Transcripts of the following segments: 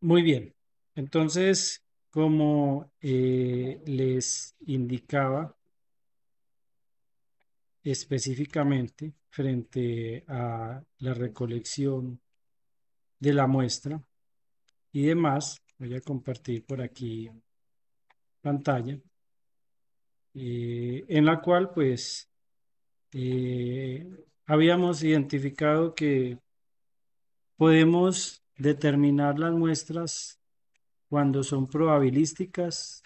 Muy bien. Entonces, como les indicaba específicamente frente a la recolección de la muestra y demás, voy a compartir por aquí pantalla, en la cual pues eh, habíamos identificado que podemos determinar las muestras cuando son probabilísticas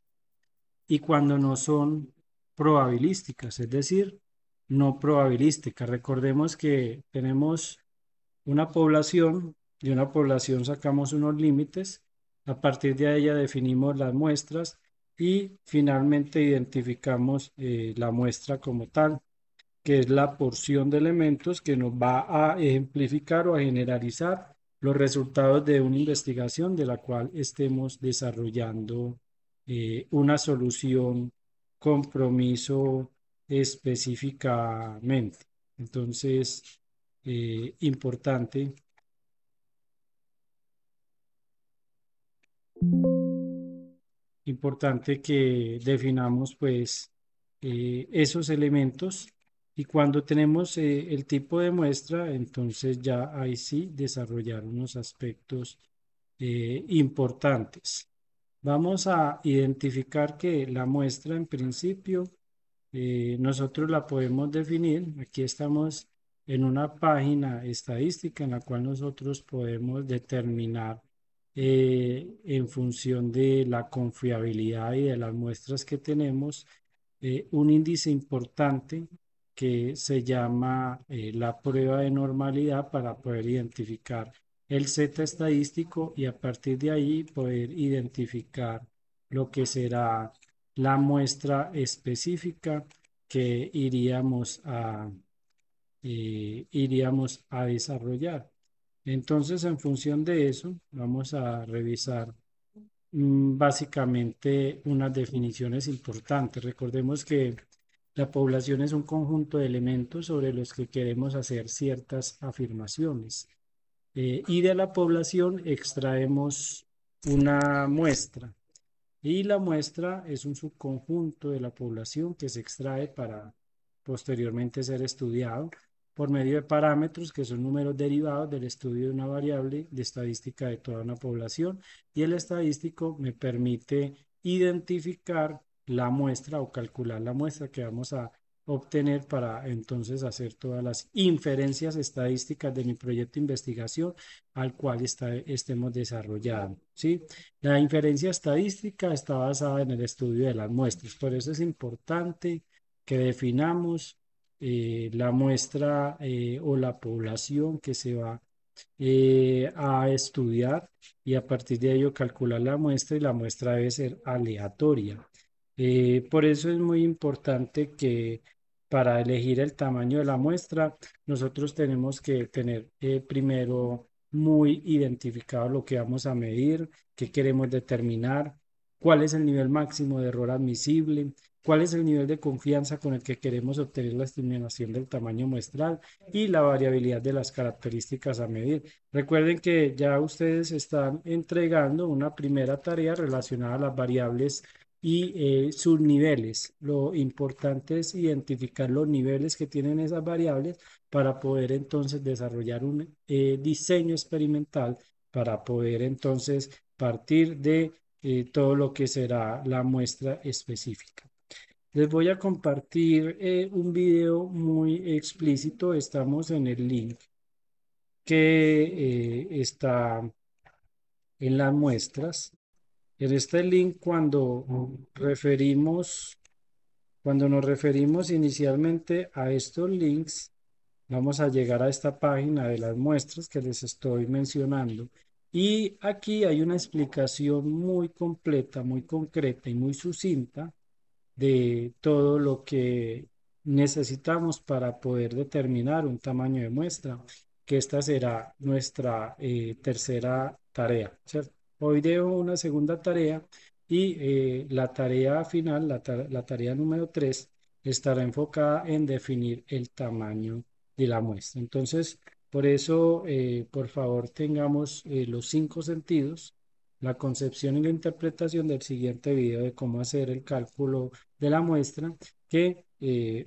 y cuando no son probabilísticas, es decir, no probabilísticas. Recordemos que tenemos una población, de una población sacamos unos límites, a partir de ella definimos las muestras y finalmente identificamos la muestra como tal, que es la porción de elementos que nos va a ejemplificar o a generalizar los resultados de una investigación de la cual estemos desarrollando una solución compromiso específicamente. Entonces, importante, importante que definamos pues esos elementos y cuando tenemos el tipo de muestra, entonces ya ahí sí desarrollar unos aspectos importantes. Vamos a identificar que la muestra en principio nosotros la podemos definir. Aquí estamos en una página estadística en la cual nosotros podemos determinar en función de la confiabilidad y de las muestras que tenemos un índice importante que se llama la prueba de normalidad para poder identificar el Z estadístico y a partir de ahí poder identificar lo que será la muestra específica que iríamos a desarrollar. Entonces, en función de eso, vamos a revisar básicamente unas definiciones importantes. Recordemos que la población es un conjunto de elementos sobre los que queremos hacer ciertas afirmaciones. Y de la población extraemos una muestra. Y la muestra es un subconjunto de la población que se extrae para posteriormente ser estudiado por medio de parámetros que son números derivados del estudio de una variable de estadística de toda una población. Y el estadístico me permite identificar la muestra o calcular la muestra que vamos a obtener para entonces hacer todas las inferencias estadísticas de mi proyecto de investigación al cual estemos desarrollando, ¿sí? La inferencia estadística está basada en el estudio de las muestras, por eso es importante que definamos la muestra o la población que se va a estudiar y a partir de ello calcular la muestra y la muestra debe ser aleatoria. Por eso es muy importante que para elegir el tamaño de la muestra, nosotros tenemos que tener primero muy identificado lo que vamos a medir, qué queremos determinar, cuál es el nivel máximo de error admisible, cuál es el nivel de confianza con el que queremos obtener la estimación del tamaño muestral y la variabilidad de las características a medir. Recuerden que ya ustedes están entregando una primera tarea relacionada a las variables y sus niveles. Lo importante es identificar los niveles que tienen esas variables para poder entonces desarrollar un diseño experimental para poder entonces partir de todo lo que será la muestra específica. Les voy a compartir un video muy explícito. Estamos en el link que está en las muestras. En este link, cuando nos referimos inicialmente a estos links, vamos a llegar a esta página de las muestras que les estoy mencionando. Y aquí hay una explicación muy completa, muy concreta y muy sucinta de todo lo que necesitamos para poder determinar un tamaño de muestra, que esta será nuestra tercera tarea, ¿cierto? Hoy dejo una segunda tarea y la tarea final, la tarea número 3, estará enfocada en definir el tamaño de la muestra. Entonces, por eso, por favor, tengamos los cinco sentidos la concepción y la interpretación del siguiente video de cómo hacer el cálculo de la muestra que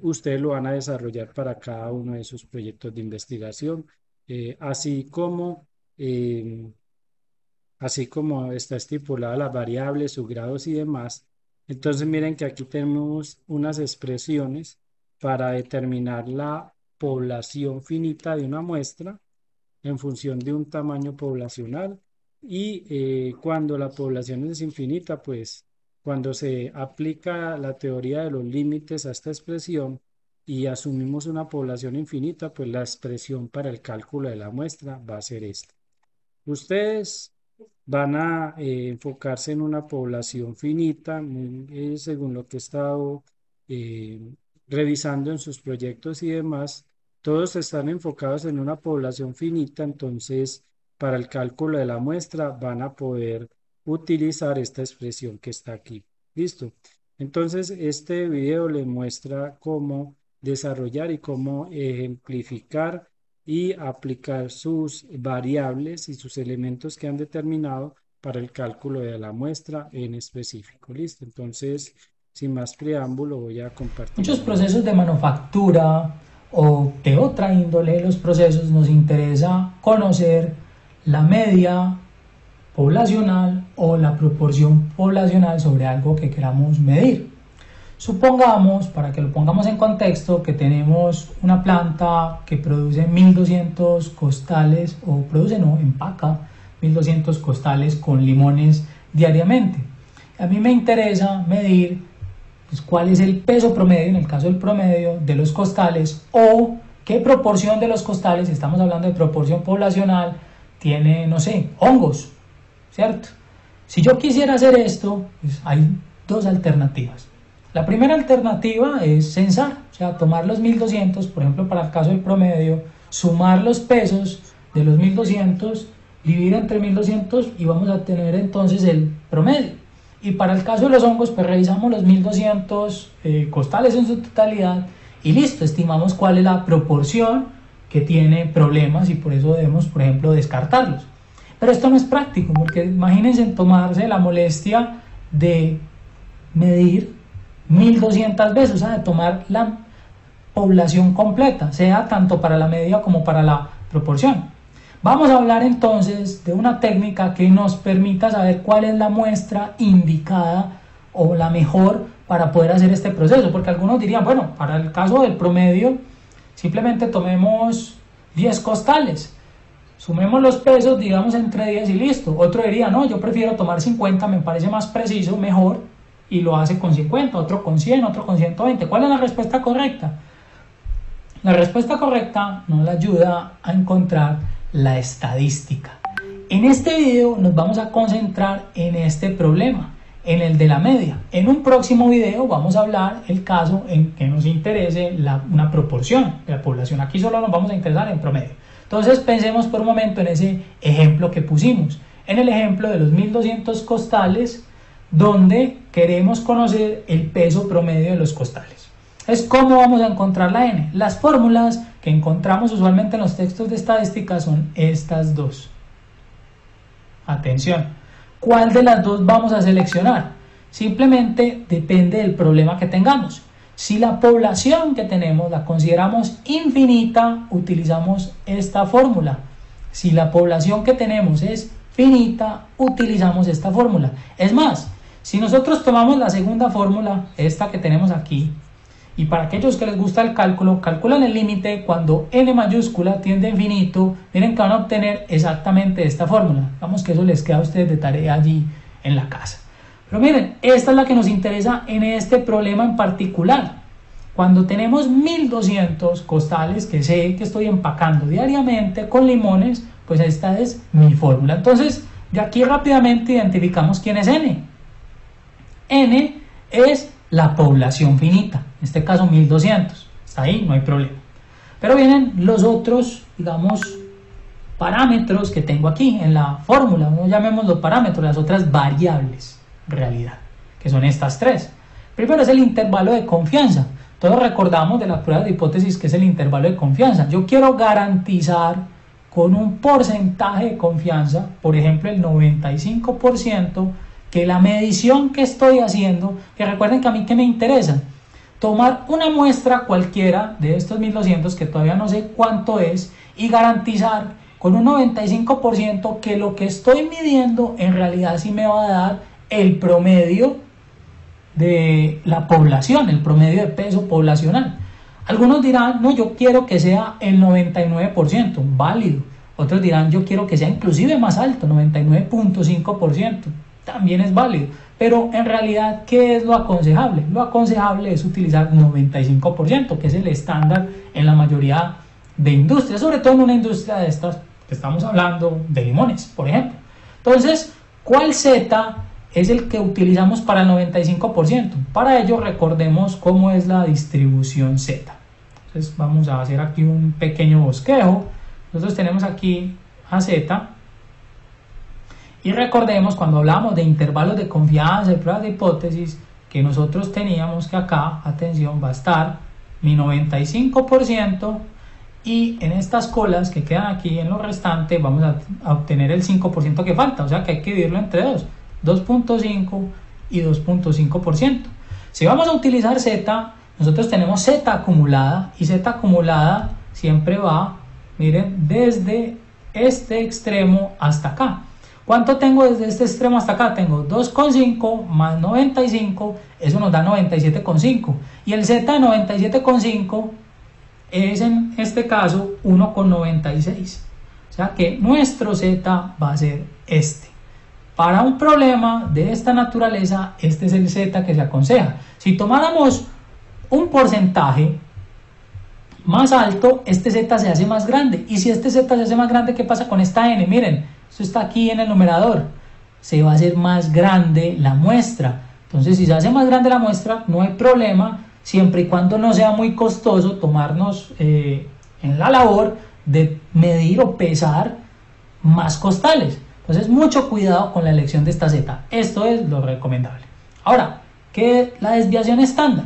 ustedes lo van a desarrollar para cada uno de sus proyectos de investigación, eh, así como está estipulada las variables, sus grados y demás. Entonces miren que aquí tenemos unas expresiones para determinar la población finita de una muestra en función de un tamaño poblacional y cuando la población es infinita, pues cuando se aplica la teoría de los límites a esta expresión y asumimos una población infinita, pues la expresión para el cálculo de la muestra va a ser esta. Ustedes van a enfocarse en una población finita, según lo que he estado eh, revisando en sus proyectos y demás. Todos están enfocados en una población finita, entonces para el cálculo de la muestra van a poder utilizar esta expresión que está aquí. ¿Listo? Entonces este video les muestra cómo desarrollar y cómo ejemplificar y aplicar sus variables y sus elementos que han determinado para el cálculo de la muestra en específico. ¿Listo? Entonces, sin más preámbulo, voy a compartir. Muchos procesos de manufactura o de otra índole de los procesos nos interesa conocer la media poblacional o la proporción poblacional sobre algo que queramos medir. Supongamos, para que lo pongamos en contexto, que tenemos una planta que produce 1200 costales, empaca 1200 costales con limones diariamente. A mí me interesa medir pues, cuál es el peso promedio, en el caso del promedio, de los costales o qué proporción de los costales, estamos hablando de proporción poblacional, tiene, no sé, hongos, ¿cierto? Si yo quisiera hacer esto, pues hay dos alternativas. La primera alternativa es censar, o sea, tomar los 1200, por ejemplo, para el caso del promedio, sumar los pesos de los 1200, dividir entre 1200 y vamos a tener entonces el promedio. Y para el caso de los hongos, pues revisamos los 1200 costales en su totalidad y listo, estimamos cuál es la proporción que tiene problemas y por eso debemos, por ejemplo, descartarlos. Pero esto no es práctico, porque imagínense en tomarse la molestia de medir 1200 veces, o sea, de tomar la población completa, sea tanto para la media como para la proporción. Vamos a hablar entonces de una técnica que nos permita saber cuál es la muestra indicada o la mejor para poder hacer este proceso, porque algunos dirían, bueno, para el caso del promedio, simplemente tomemos 10 costales, sumemos los pesos, digamos entre 10 y listo. Otro diría, no, yo prefiero tomar 50, me parece más preciso, mejor, y lo hace con 50, otro con 100, otro con 120. ¿Cuál es la respuesta correcta? La respuesta correcta nos ayuda a encontrar la estadística. En este video nos vamos a concentrar en este problema, en el de la media. En un próximo video vamos a hablar el caso en que nos interese una proporción de la población. Aquí solo nos vamos a interesar en promedio. Entonces pensemos por un momento en ese ejemplo que pusimos. En el ejemplo de los 1200 costales, donde queremos conocer el peso promedio de los costales. Es cómo vamos a encontrar la N. Las fórmulas que encontramos usualmente en los textos de estadística son estas dos. Atención, ¿cuál de las dos vamos a seleccionar? Simplemente depende del problema que tengamos. Si la población que tenemos la consideramos infinita, utilizamos esta fórmula. Si la población que tenemos es finita, utilizamos esta fórmula. Es más, si nosotros tomamos la segunda fórmula, esta que tenemos aquí, y para aquellos que les gusta el cálculo, calculan el límite cuando n mayúscula tiende a infinito, miren que van a obtener exactamente esta fórmula. Digamos que eso les queda a ustedes de tarea allí en la casa. Pero miren, esta es la que nos interesa en este problema en particular. Cuando tenemos 1200 costales que sé que estoy empacando diariamente con limones, pues esta es mi fórmula. Entonces, de aquí rápidamente identificamos quién es n. N es la población finita, en este caso 1200, está ahí, no hay problema. Pero vienen los otros, digamos, parámetros que tengo aquí en la fórmula, no llamémoslo parámetros, las otras variables, en realidad, que son estas tres. Primero es el intervalo de confianza. Todos recordamos de la prueba de hipótesis que es el intervalo de confianza. Yo quiero garantizar con un porcentaje de confianza, por ejemplo el 95%, que la medición que estoy haciendo, que recuerden que a mí que me interesa, tomar una muestra cualquiera de estos 1200, que todavía no sé cuánto es, y garantizar con un 95% que lo que estoy midiendo en realidad sí me va a dar el promedio de la población, el promedio de peso poblacional. Algunos dirán, no, yo quiero que sea el 99%, válido. Otros dirán, yo quiero que sea inclusive más alto, 99.5%, también es válido. Pero en realidad, ¿qué es lo aconsejable? Lo aconsejable es utilizar 95%, que es el estándar en la mayoría de industrias, sobre todo en una industria de estas que estamos hablando de limones, por ejemplo. Entonces, ¿cuál Z es el que utilizamos para el 95%? Para ello recordemos cómo es la distribución Z. Entonces vamos a hacer aquí un pequeño bosquejo. Nosotros tenemos aquí a Z y recordemos cuando hablamos de intervalos de confianza y pruebas de hipótesis que nosotros teníamos que acá, atención, va a estar mi 95% y en estas colas que quedan aquí en lo restante vamos a obtener el 5% que falta, o sea que hay que dividirlo entre 2.5 y 2.5%. Si vamos a utilizar Z, nosotros tenemos Z acumulada y Z acumulada siempre va, miren, desde este extremo hasta acá. ¿Cuánto tengo desde este extremo hasta acá? Tengo 2,5 más 95, eso nos da 97,5. Y el Z de 97,5 es en este caso 1,96. O sea que nuestro Z va a ser este. Para un problema de esta naturaleza, este es el Z que se aconseja. Si tomáramos un porcentaje más alto, este Z se hace más grande. Y si este Z se hace más grande, ¿qué pasa con esta N? Miren, esto está aquí en el numerador. Se va a hacer más grande la muestra. Entonces, si se hace más grande la muestra, no hay problema, siempre y cuando no sea muy costoso tomarnos en la labor de medir o pesar más costales. Entonces, mucho cuidado con la elección de esta Z. Esto es lo recomendable. Ahora, ¿qué es la desviación estándar?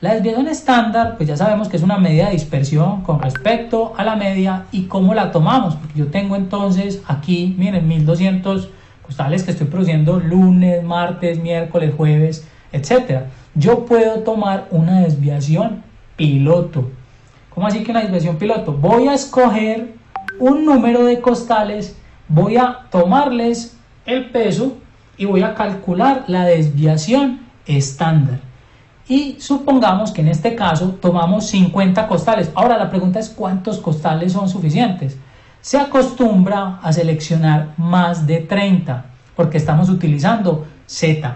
La desviación estándar, pues ya sabemos que es una medida de dispersión con respecto a la media y cómo la tomamos. Porque yo tengo entonces aquí, miren, 1200 costales que estoy produciendo lunes, martes, miércoles, jueves, etc. Yo puedo tomar una desviación piloto. ¿Cómo así que una desviación piloto? Voy a escoger un número de costales, voy a tomarles el peso y voy a calcular la desviación estándar. Y supongamos que en este caso tomamos 50 costales. Ahora la pregunta es ¿cuántos costales son suficientes? Se acostumbra a seleccionar más de 30 porque estamos utilizando Z.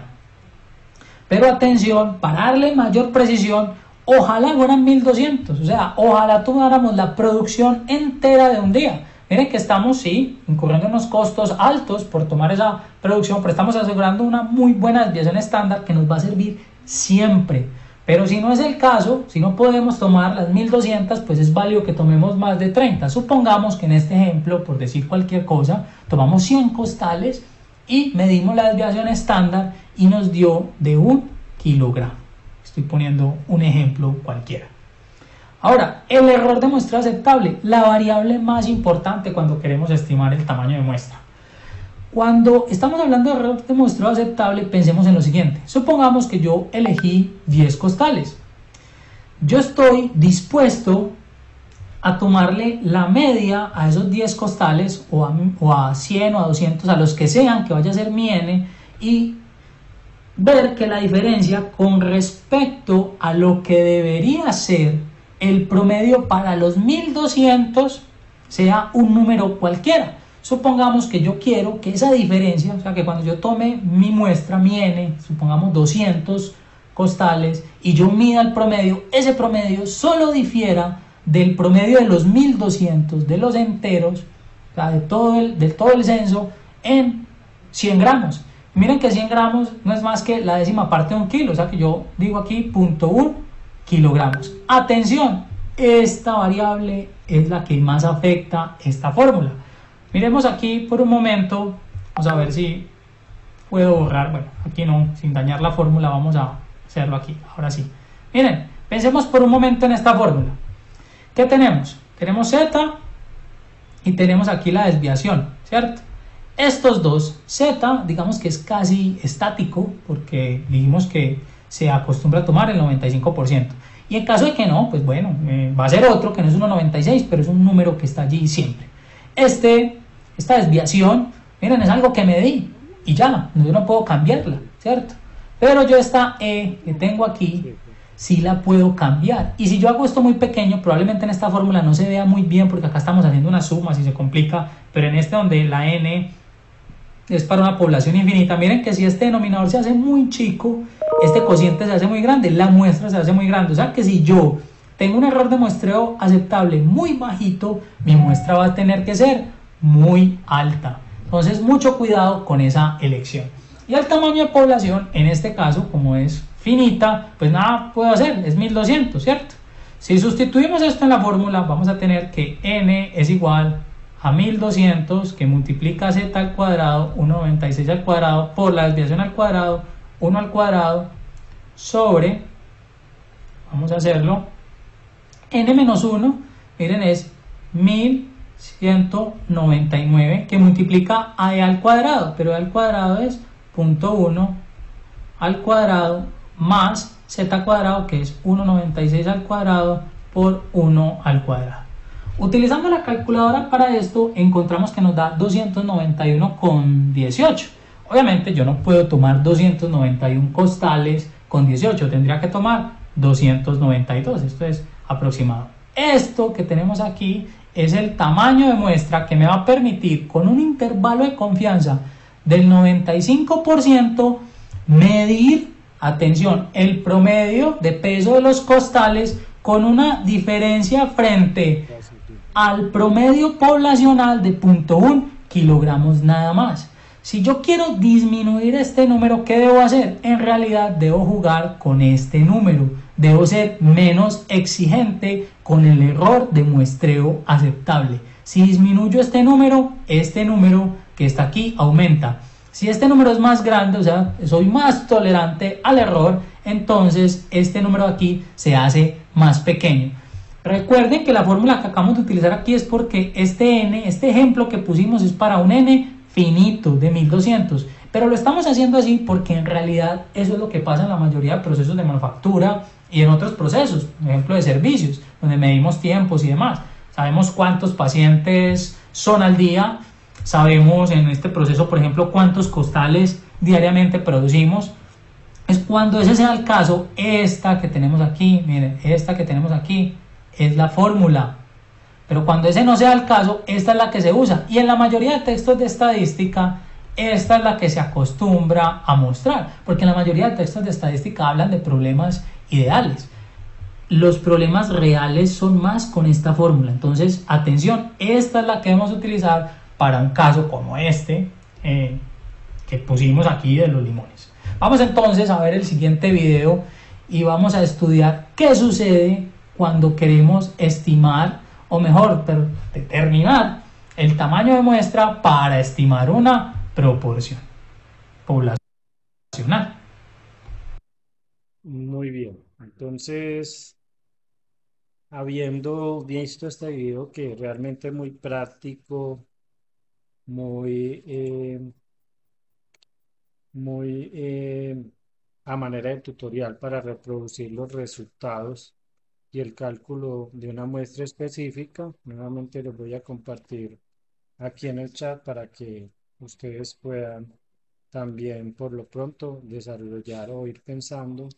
Pero atención, para darle mayor precisión, ojalá fueran 1200. O sea, ojalá tomáramos la producción entera de un día. Miren que estamos, sí, incurriendo en unos costos altos por tomar esa producción, pero estamos asegurando una muy buena desviación estándar que nos va a servir siempre. Pero si no es el caso, si no podemos tomar las 1200, pues es válido que tomemos más de 30. Supongamos que en este ejemplo, por decir cualquier cosa, tomamos 100 costales y medimos la desviación estándar y nos dio de 1 kilogramo. Estoy poniendo un ejemplo cualquiera. Ahora, el error de muestra aceptable, la variable más importante cuando queremos estimar el tamaño de muestra. Cuando estamos hablando de error de muestreo aceptable, pensemos en lo siguiente. Supongamos que yo elegí 10 costales. Yo estoy dispuesto a tomarle la media a esos 10 costales o a 100 o a 200, a los que sean, que vaya a ser mi N, y ver que la diferencia con respecto a lo que debería ser el promedio para los 1200 sea un número cualquiera. Supongamos que yo quiero que esa diferencia, o sea que cuando yo tome mi muestra, mi N, supongamos 200 costales, y yo mida el promedio, ese promedio solo difiera del promedio de los 1200 de los enteros, o sea, de todo el censo, en 100 gramos. Miren que 100 gramos no es más que la décima parte de un kilo, o sea que yo digo aquí 0.1 kilogramos. Atención, esta variable es la que más afecta esta fórmula. Miremos aquí por un momento, vamos a ver si puedo borrar, bueno, aquí no, sin dañar la fórmula, vamos a hacerlo aquí, ahora sí. Miren, pensemos por un momento en esta fórmula. ¿Qué tenemos? Tenemos Z y tenemos aquí la desviación, ¿cierto? Estos dos, Z, digamos que es casi estático, porque dijimos que se acostumbra a tomar el 95%. Y en caso de que no, pues bueno, va a ser otro que no es 1,96, pero es un número que está allí siempre. Esta desviación, miren, es algo que me di y ya, yo no puedo cambiarla, ¿cierto? Pero yo esta E que tengo aquí, Sí, sí la puedo cambiar. Y si yo hago esto muy pequeño, probablemente en esta fórmula no se vea muy bien porque acá estamos haciendo una suma, si se complica, pero en este donde la N es para una población infinita, miren que si este denominador se hace muy chico, este cociente se hace muy grande, la muestra se hace muy grande. O sea que si yo tengo un error de muestreo aceptable muy bajito, mi muestra va a tener que ser muy alta. Entonces, mucho cuidado con esa elección. Y el tamaño de población, en este caso, como es finita, pues nada puedo hacer, es 1200, ¿cierto? Si sustituimos esto en la fórmula, vamos a tener que n es igual a 1200 que multiplica z al cuadrado, 1,96 al cuadrado, por la desviación al cuadrado, 1 al cuadrado, sobre, vamos a hacerlo, n menos 1, miren, es 1199 que multiplica a e al cuadrado, pero e al cuadrado es 0,1 al cuadrado más z cuadrado, que es 1,96 al cuadrado por 1 al cuadrado. Utilizando la calculadora para esto, encontramos que nos da 291,18. Obviamente yo no puedo tomar 291 costales con 18, tendría que tomar 292, esto es aproximado. Esto que tenemos aquí es el tamaño de muestra que me va a permitir, con un intervalo de confianza del 95%, medir, atención, el promedio de peso de los costales con una diferencia frente al promedio poblacional de 0,1 kilogramos nada más. Si yo quiero disminuir este número, ¿qué debo hacer? En realidad debo jugar con este número. Debo ser menos exigente con el error de muestreo aceptable. Si disminuyo este número que está aquí aumenta. Si este número es más grande, o sea, soy más tolerante al error, entonces este número aquí se hace más pequeño. Recuerden que la fórmula que acabamos de utilizar aquí es porque este n, este ejemplo que pusimos es para un n finito de 1200, pero lo estamos haciendo así porque en realidad eso es lo que pasa en la mayoría de procesos de manufactura y en otros procesos, por ejemplo de servicios, donde medimos tiempos y demás. Sabemos cuántos pacientes son al día, sabemos en este proceso, por ejemplo, cuántos costales diariamente producimos. Es cuando ese sea el caso, esta que tenemos aquí, miren, esta que tenemos aquí, es la fórmula. Pero cuando ese no sea el caso, esta es la que se usa. Y en la mayoría de textos de estadística, esta es la que se acostumbra a mostrar. Porque en la mayoría de textos de estadística hablan de problemas ideales. Los problemas reales son más con esta fórmula. Entonces, atención, esta es la que debemos utilizar para un caso como este que pusimos aquí de los limones. Vamos entonces a ver el siguiente video y vamos a estudiar qué sucede cuando queremos estimar, o mejor, determinar el tamaño de muestra para estimar una proporción poblacional. muy bien. Entonces, habiendo visto este video que realmente es muy práctico, muy, a manera de tutorial para reproducir los resultados y el cálculo de una muestra específica, nuevamente les voy a compartir aquí en el chat para que ustedes puedan también por lo pronto desarrollar o ir pensando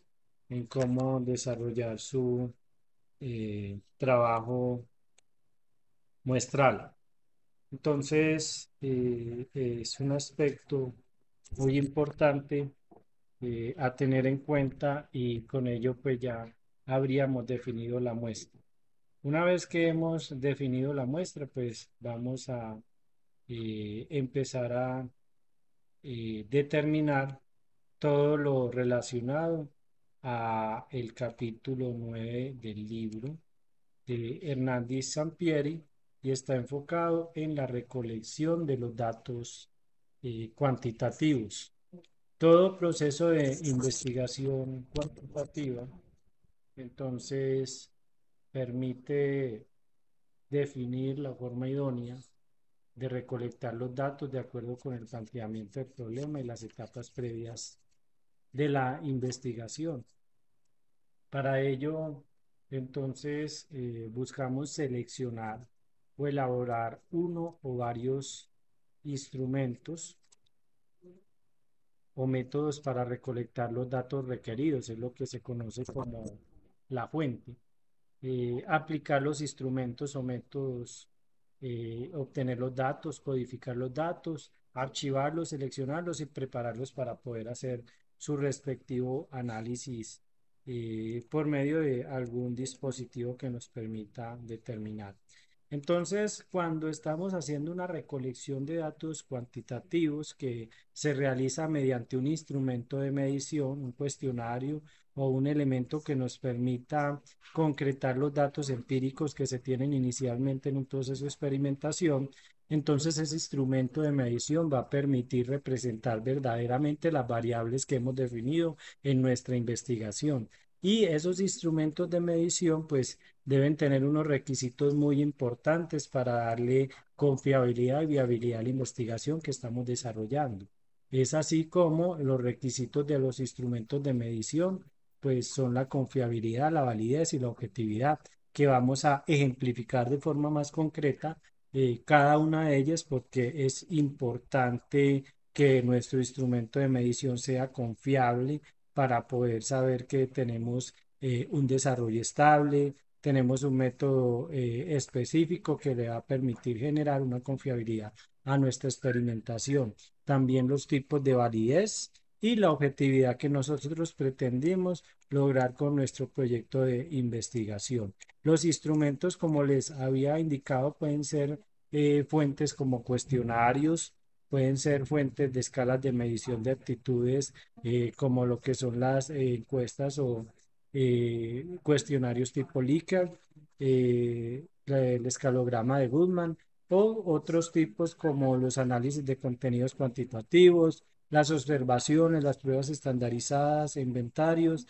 en cómo desarrollar su trabajo muestral. Entonces, es un aspecto muy importante a tener en cuenta y con ello pues ya habríamos definido la muestra. Una vez que hemos definido la muestra, pues vamos a empezar a determinar todo lo relacionado a el capítulo 9 del libro de Hernández Sampieri y está enfocado en la recolección de los datos cuantitativos. Todo proceso de investigación cuantitativa, entonces, permite definir la forma idónea de recolectar los datos de acuerdo con el planteamiento del problema y las etapas previas de la investigación. Para ello, entonces, buscamos seleccionar o elaborar uno o varios instrumentos o métodos para recolectar los datos requeridos, es lo que se conoce como la fuente. Aplicar los instrumentos o métodos, obtener los datos, codificar los datos, archivarlos, seleccionarlos y prepararlos para poder hacer su respectivo análisis por medio de algún dispositivo que nos permita determinar. Entonces, cuando estamos haciendo una recolección de datos cuantitativos que se realiza mediante un instrumento de medición, un cuestionario o un elemento que nos permita concretar los datos empíricos que se tienen inicialmente en un proceso de experimentación, entonces ese instrumento de medición va a permitir representar verdaderamente las variables que hemos definido en nuestra investigación. Y esos instrumentos de medición, pues, deben tener unos requisitos muy importantes para darle confiabilidad y viabilidad a la investigación que estamos desarrollando. Es así como los requisitos de los instrumentos de medición, pues son la confiabilidad, la validez y la objetividad, que vamos a ejemplificar de forma más concreta cada una de ellas porque es importante que nuestro instrumento de medición sea confiable para poder saber que tenemos un desarrollo estable, tenemos un método específico que le va a permitir generar una confiabilidad a nuestra experimentación. También los tipos de validez y la objetividad que nosotros pretendimos lograr con nuestro proyecto de investigación. Los instrumentos, como les había indicado, pueden ser fuentes como cuestionarios, pueden ser fuentes de escalas de medición de aptitudes, como lo que son las encuestas o cuestionarios tipo Likert, el escalograma de Goodman o otros tipos como los análisis de contenidos cuantitativos, las observaciones, las pruebas estandarizadas, inventarios,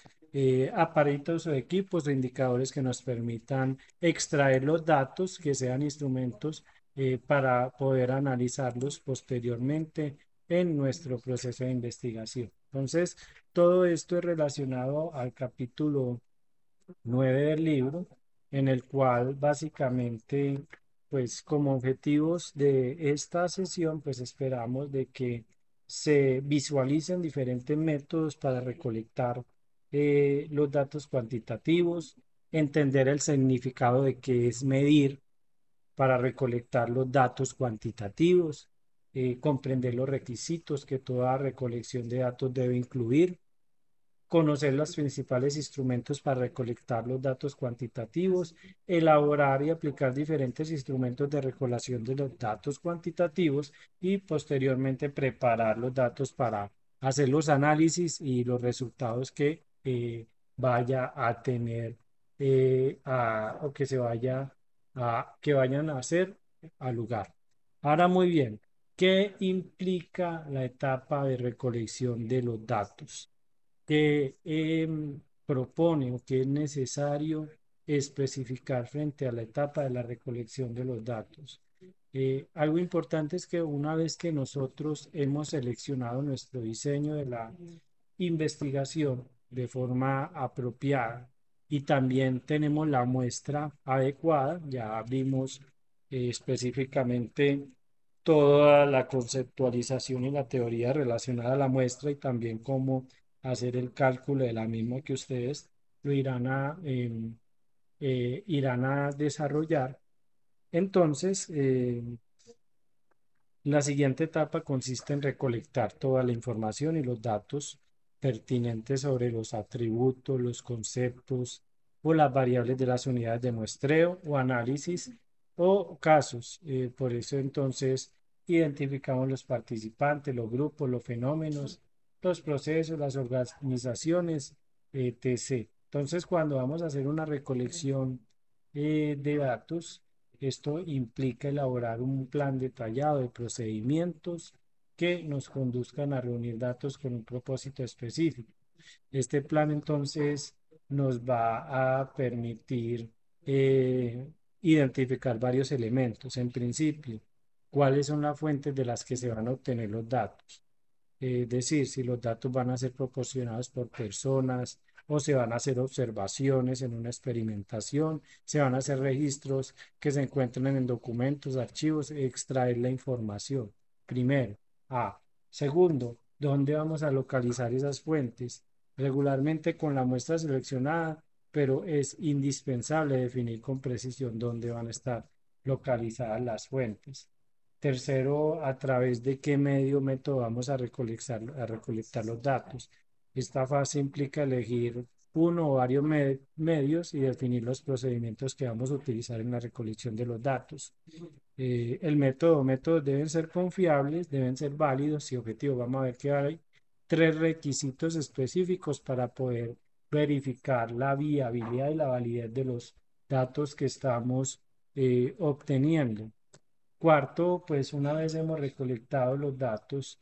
aparatos o equipos o indicadores que nos permitan extraer los datos, que sean instrumentos para poder analizarlos posteriormente en nuestro proceso de investigación. Entonces, todo esto es relacionado al capítulo 9 del libro, en el cual básicamente, pues como objetivos de esta sesión, pues esperamos de que se visualicen diferentes métodos para recolectar los datos cuantitativos, entender el significado de qué es medir para recolectar los datos cuantitativos, comprender los requisitos que toda recolección de datos debe incluir, conocer los principales instrumentos para recolectar los datos cuantitativos, elaborar y aplicar diferentes instrumentos de recolección de los datos cuantitativos y posteriormente preparar los datos para hacer los análisis y los resultados que vaya a tener o que se vaya que vayan a hacer al lugar. Ahora muy bien, ¿qué implica la etapa de recolección de los datos? Que propone o que es necesario especificar frente a la etapa de la recolección de los datos. Algo importante es que una vez que nosotros hemos seleccionado nuestro diseño de la investigación de forma apropiada y también tenemos la muestra adecuada, ya vimos específicamente toda la conceptualización y la teoría relacionada a la muestra y también cómo hacer el cálculo de la misma que ustedes lo irán a desarrollar. Entonces, la siguiente etapa consiste en recolectar toda la información y los datos pertinentes sobre los atributos, los conceptos o las variables de las unidades de muestreo o análisis o casos. Por eso entonces identificamos los participantes, los grupos, los fenómenos, los procesos, las organizaciones, etc. Entonces, cuando vamos a hacer una recolección de datos, esto implica elaborar un plan detallado de procedimientos que nos conduzcan a reunir datos con un propósito específico. Este plan entonces nos va a permitir identificar varios elementos. En principio, cuáles son las fuentes de las que se van a obtener los datos. Es decir, si los datos van a ser proporcionados por personas o se van a hacer observaciones en una experimentación, se van a hacer registros que se encuentran en documentos, archivos, extraer la información. Primero, A. Segundo, ¿dónde vamos a localizar esas fuentes? Regularmente con la muestra seleccionada, pero es indispensable definir con precisión dónde van a estar localizadas las fuentes. Tercero, a través de qué método vamos a recolectar los datos. Esta fase implica elegir uno o varios medios y definir los procedimientos que vamos a utilizar en la recolección de los datos. Métodos deben ser confiables, deben ser válidos y objetivos. Vamos a ver que hay tres requisitos específicos para poder verificar la viabilidad y la validez de los datos que estamos obteniendo. Cuarto, pues una vez hemos recolectado los datos,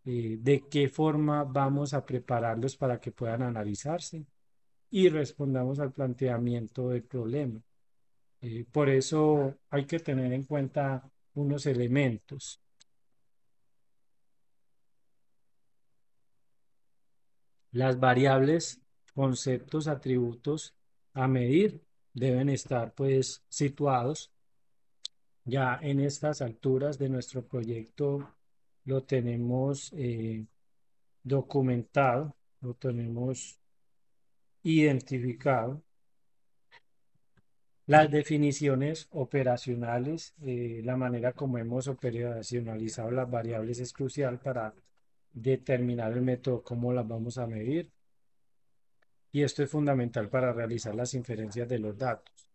de qué forma vamos a prepararlos para que puedan analizarse y respondamos al planteamiento del problema. Por eso hay que tener en cuenta unos elementos. Las variables, conceptos, atributos a medir deben estar pues situados. Ya en estas alturas de nuestro proyecto lo tenemos documentado, lo tenemos identificado. Las definiciones operacionales, la manera como hemos operacionalizado las variables es crucial para determinar el método, cómo las vamos a medir. Y esto es fundamental para realizar las inferencias de los datos.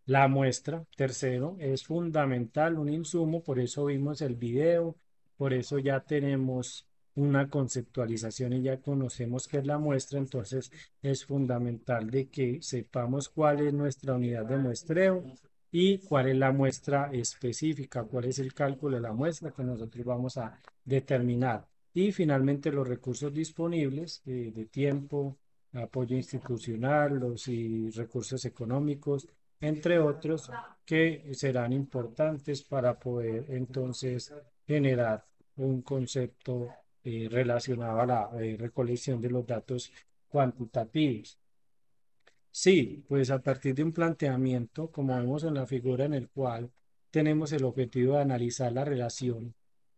La muestra, tercero, es fundamental, un insumo, por eso vimos el video, por eso ya tenemos una conceptualización y ya conocemos qué es la muestra, entonces es fundamental de que sepamos cuál es nuestra unidad de muestreo y cuál es la muestra específica, cuál es el cálculo de la muestra que nosotros vamos a determinar. Y finalmente los recursos disponibles de tiempo, apoyo institucional, los y recursos económicos entre otros, que serán importantes para poder entonces generar un concepto relacionado a la recolección de los datos cuantitativos. Sí, pues a partir de un planteamiento, como vemos en la figura en el cual tenemos el objetivo de analizar la relación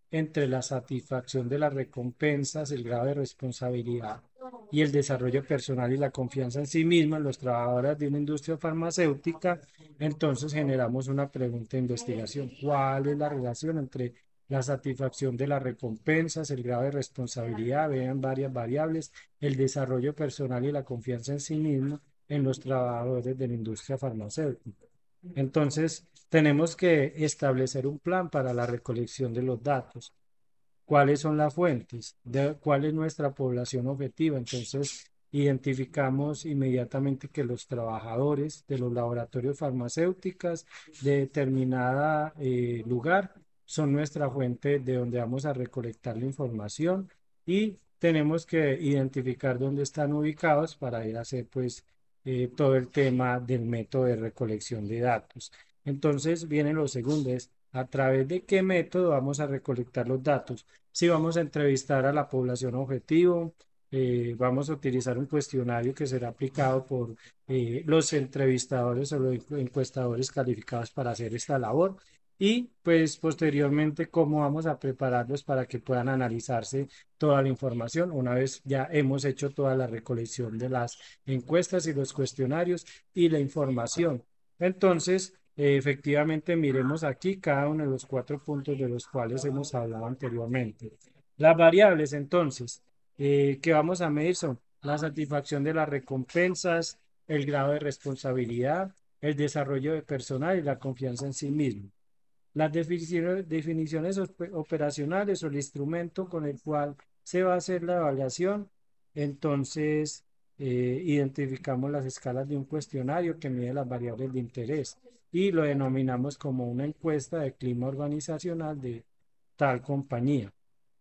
entre la satisfacción de las recompensas, el grado de responsabilidad y el desarrollo personal y la confianza en sí misma, los trabajadores de una industria farmacéutica, entonces generamos una pregunta de investigación. ¿Cuál es la relación entre la satisfacción de las recompensas, el grado de responsabilidad, vean varias variables, el desarrollo personal y la confianza en sí mismo en los trabajadores de la industria farmacéutica? Entonces, tenemos que establecer un plan para la recolección de los datos. ¿Cuáles son las fuentes? ¿Cuál es nuestra población objetiva? Entonces, identificamos inmediatamente que los trabajadores de los laboratorios farmacéuticos de determinada lugar son nuestra fuente de donde vamos a recolectar la información y tenemos que identificar dónde están ubicados para ir a hacer pues todo el tema del método de recolección de datos. Entonces vienen los segundos, a través de qué método vamos a recolectar los datos. Si vamos a entrevistar a la población objetivo, vamos a utilizar un cuestionario que será aplicado por los entrevistadores o los encuestadores calificados para hacer esta labor. Y pues posteriormente cómo vamos a prepararlos para que puedan analizarse toda la información una vez ya hemos hecho toda la recolección de las encuestas y los cuestionarios y la información. Entonces, efectivamente, miremos aquí cada uno de los cuatro puntos de los cuales hemos hablado anteriormente. Las variables, entonces, que vamos a medir son la satisfacción de las recompensas, el grado de responsabilidad, el desarrollo de personal y la confianza en sí mismo. Las definiciones operacionales o el instrumento con el cual se va a hacer la evaluación, entonces identificamos las escalas de un cuestionario que mide las variables de interés y lo denominamos como una encuesta de clima organizacional de tal compañía.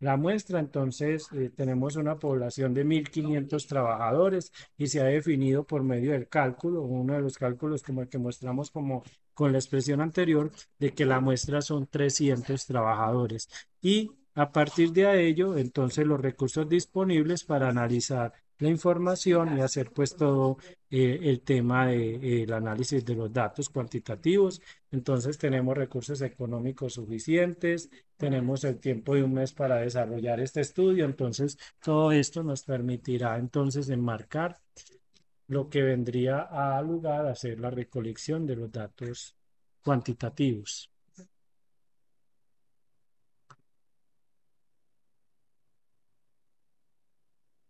la muestra. Entonces, tenemos una población de 1.500 trabajadores y se ha definido por medio del cálculo, uno de los cálculos como el que mostramos como con la expresión anterior, de que la muestra son 300 trabajadores. Y a partir de ello, entonces los recursos disponibles para analizar la información y hacer pues todo el tema de, el análisis de los datos cuantitativos. Entonces tenemos recursos económicos suficientes, tenemos el tiempo de un mes para desarrollar este estudio. Entonces todo esto nos permitirá entonces enmarcar lo que vendría a lugar a hacer la recolección de los datos cuantitativos.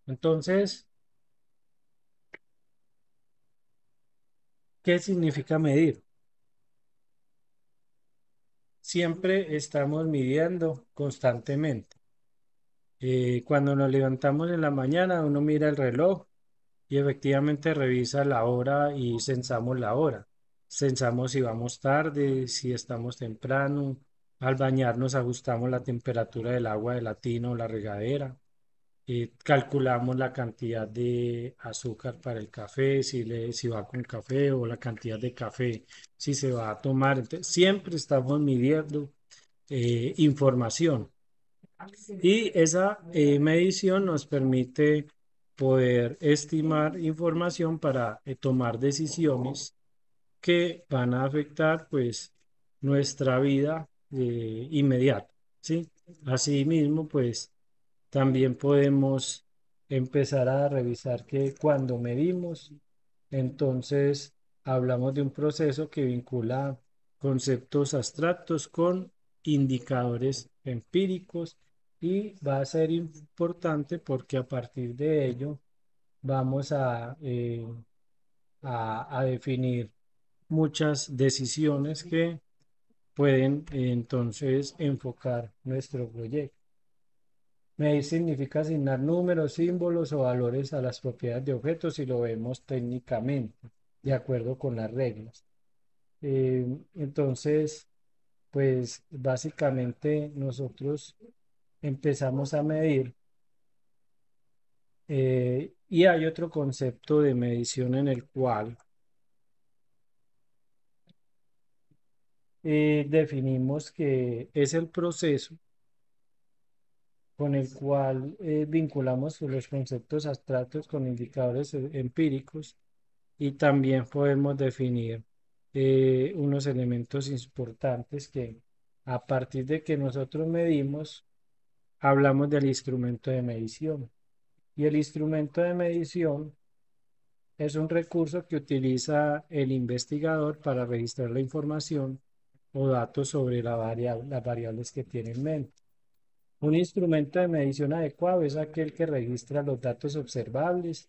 Entonces, ¿qué significa medir? Siempre estamos midiendo constantemente. Cuando nos levantamos en la mañana, uno mira el reloj y efectivamente revisa la hora y censamos la hora. Censamos si vamos tarde, si estamos temprano. Al bañarnos ajustamos la temperatura del agua de la tina o la regadera. Calculamos la cantidad de azúcar para el café, si va con café o la cantidad de café, si se va a tomar. Entonces, siempre estamos midiendo información y esa medición nos permite poder estimar información para tomar decisiones que van a afectar pues nuestra vida inmediata, ¿sí? Asimismo, pues también podemos empezar a revisar que cuando medimos, entonces hablamos de un proceso que vincula conceptos abstractos con indicadores empíricos y va a ser importante porque a partir de ello vamos a definir muchas decisiones que pueden entonces enfocar nuestro proyecto. Medir significa asignar números, símbolos o valores a las propiedades de objetos si lo vemos técnicamente, de acuerdo con las reglas. Entonces, pues básicamente nosotros empezamos a medir y hay otro concepto de medición en el cual definimos que es el proceso con el cual vinculamos los conceptos abstractos con indicadores empíricos y también podemos definir unos elementos importantes que a partir de que nosotros medimos, hablamos del instrumento de medición. Y el instrumento de medición es un recurso que utiliza el investigador para registrar la información o datos sobre las variables que tiene en mente. Un instrumento de medición adecuado es aquel que registra los datos observables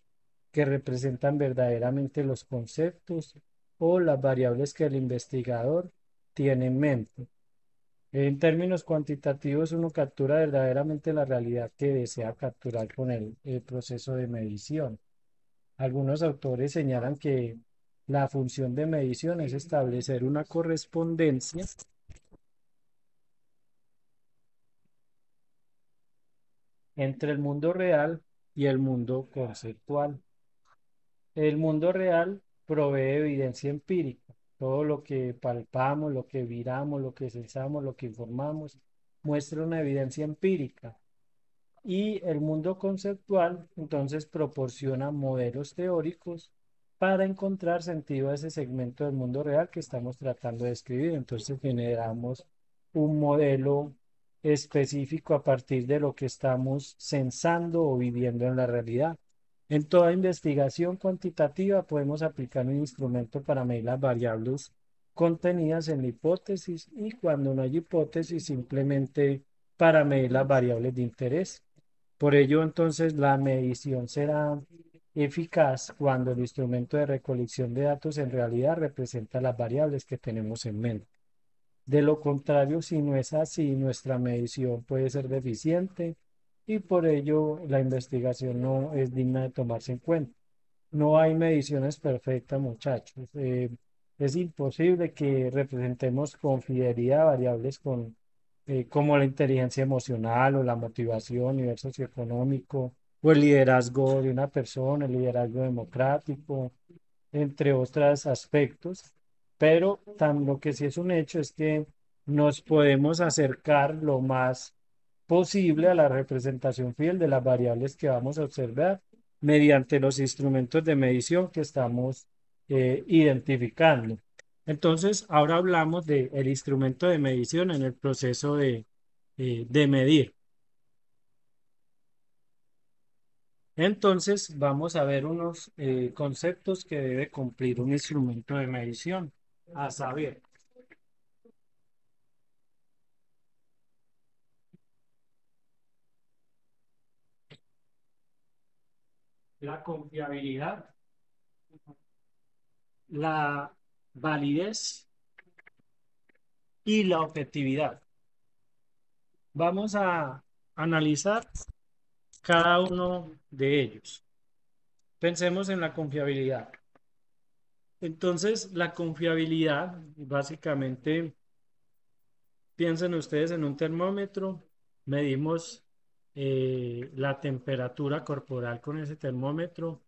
que representan verdaderamente los conceptos o las variables que el investigador tiene en mente. En términos cuantitativos, uno captura verdaderamente la realidad que desea capturar con el proceso de medición. Algunos autores señalan que la función de medición es establecer una correspondencia entre el mundo real y el mundo conceptual. El mundo real provee evidencia empírica. Todo lo que palpamos, lo que viramos, lo que sensamos, lo que informamos, muestra una evidencia empírica. Y el mundo conceptual, entonces, proporciona modelos teóricos para encontrar sentido a ese segmento del mundo real que estamos tratando de describir. Entonces, generamos un modelo específico a partir de lo que estamos sensando o viviendo en la realidad. En toda investigación cuantitativa podemos aplicar un instrumento para medir las variables contenidas en la hipótesis y cuando no hay hipótesis, simplemente para medir las variables de interés. Por ello, entonces, la medición será eficaz cuando el instrumento de recolección de datos en realidad representa las variables que tenemos en mente. De lo contrario, si no es así, nuestra medición puede ser deficiente y por ello la investigación no es digna de tomarse en cuenta. No hay mediciones perfectas, muchachos. Es imposible que representemos con fidelidad variables con como la inteligencia emocional o la motivación, nivel socioeconómico, o el liderazgo de una persona, el liderazgo democrático, entre otros aspectos. Pero lo que sí es un hecho es que nos podemos acercar lo más posible a la representación fiel de las variables que vamos a observar mediante los instrumentos de medición que estamos identificando. Entonces, ahora hablamos del instrumento de medición en el proceso de medir. Entonces, vamos a ver unos conceptos que debe cumplir un instrumento de medición, a saber, la confiabilidad, la validez y la objetividad. Vamos a analizar cada uno de ellos. Pensemos en la confiabilidad. Entonces, la confiabilidad, básicamente, piensen ustedes en un termómetro, medimos la temperatura corporal con ese termómetro.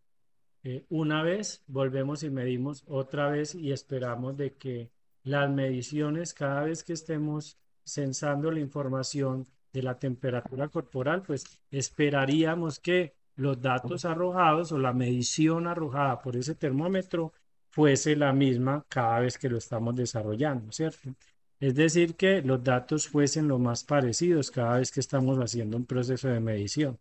Una vez volvemos y medimos otra vez y esperamos de que las mediciones, cada vez que estemos censando la información de la temperatura corporal, pues esperaríamos que los datos arrojados o la medición arrojada por ese termómetro fuese la misma cada vez que lo estamos desarrollando, ¿cierto? Es decir, que los datos fuesen lo más parecidos cada vez que estamos haciendo un proceso de medición.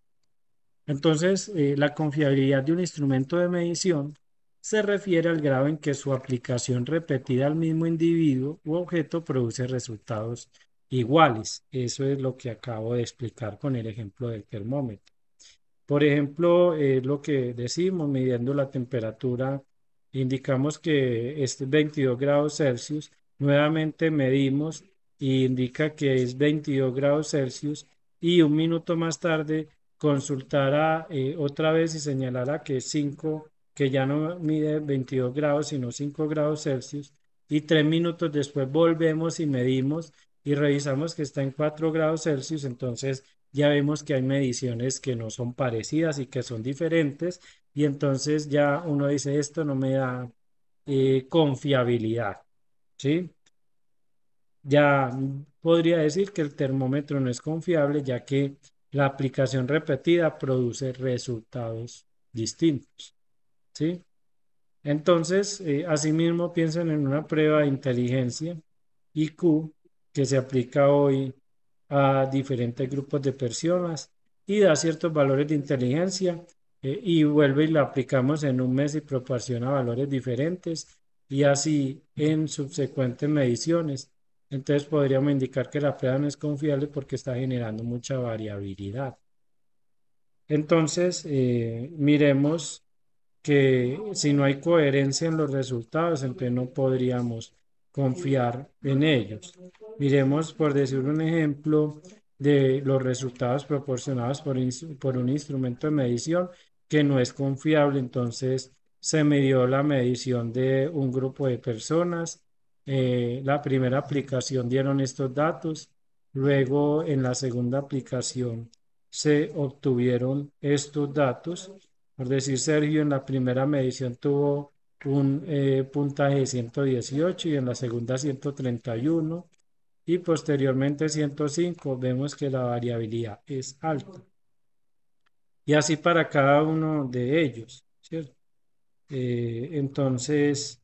Entonces, la confiabilidad de un instrumento de medición se refiere al grado en que su aplicación repetida al mismo individuo u objeto produce resultados iguales. Eso es lo que acabo de explicar con el ejemplo del termómetro. Por ejemplo, lo que decimos, midiendo la temperatura, indicamos que es 22 grados Celsius. Nuevamente medimos y indica que es 22 grados Celsius y un minuto más tarde consultará otra vez y señalará que es 5, que ya no mide 22 grados, sino 5 grados Celsius. Y 3 minutos después volvemos y medimos y revisamos que está en 4 grados Celsius. Entonces, ya vemos que hay mediciones que no son parecidas y que son diferentes, y entonces ya uno dice, esto no me da confiabilidad, ¿sí? Ya podría decir que el termómetro no es confiable, ya que la aplicación repetida produce resultados distintos, ¿sí? Entonces, asimismo, piensen en una prueba de inteligencia IQ que se aplica hoy a diferentes grupos de personas y da ciertos valores de inteligencia, y vuelve y la aplicamos en un mes y proporciona valores diferentes y así en subsecuentes mediciones. Entonces podríamos indicar que la prueba no es confiable porque está generando mucha variabilidad. Entonces, miremos que si no hay coherencia en los resultados, entonces no podríamos confiar en ellos. Miremos, por decir un ejemplo, de los resultados proporcionados por un instrumento de medición que no es confiable. Entonces, se midió la medición de un grupo de personas. La primera aplicación dieron estos datos. Luego, en la segunda aplicación, se obtuvieron estos datos. Por decir, Sergio en la primera medición tuvo un puntaje de 118 y en la segunda 131 y posteriormente 105. Vemos que la variabilidad es alta. Y así para cada uno de ellos, ¿cierto? Entonces,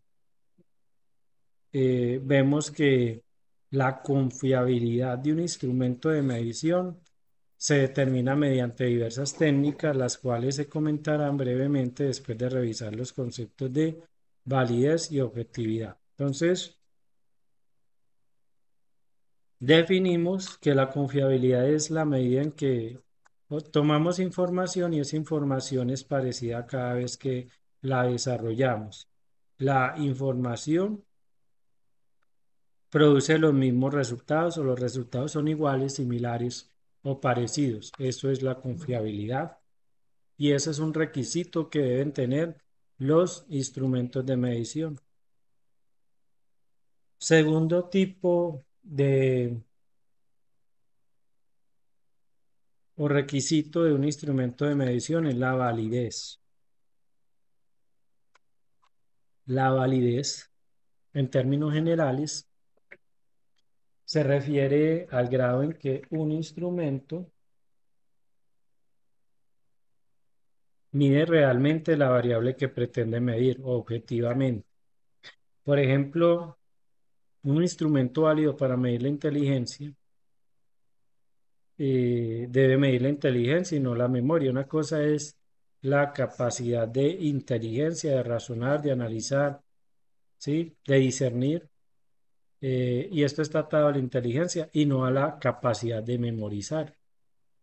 vemos que la confiabilidad de un instrumento de medición se determina mediante diversas técnicas, las cuales se comentarán brevemente después de revisar los conceptos de validez y objetividad. Entonces, definimos que la confiabilidad es la medida en que tomamos información y esa información es parecida cada vez que la desarrollamos. La información produce los mismos resultados o los resultados son iguales, similares o parecidos. Eso es la confiabilidad y ese es un requisito que deben tener los instrumentos de medición. Segundo tipo o requisito de un instrumento de medición es la validez. La validez, en términos generales, se refiere al grado en que un instrumento mide realmente la variable que pretende medir objetivamente. Por ejemplo, un instrumento válido para medir la inteligencia debe medir la inteligencia y no la memoria. Una cosa es la capacidad de inteligencia, de razonar, de analizar, ¿sí? De discernir. Y esto está atado a la inteligencia y no a la capacidad de memorizar.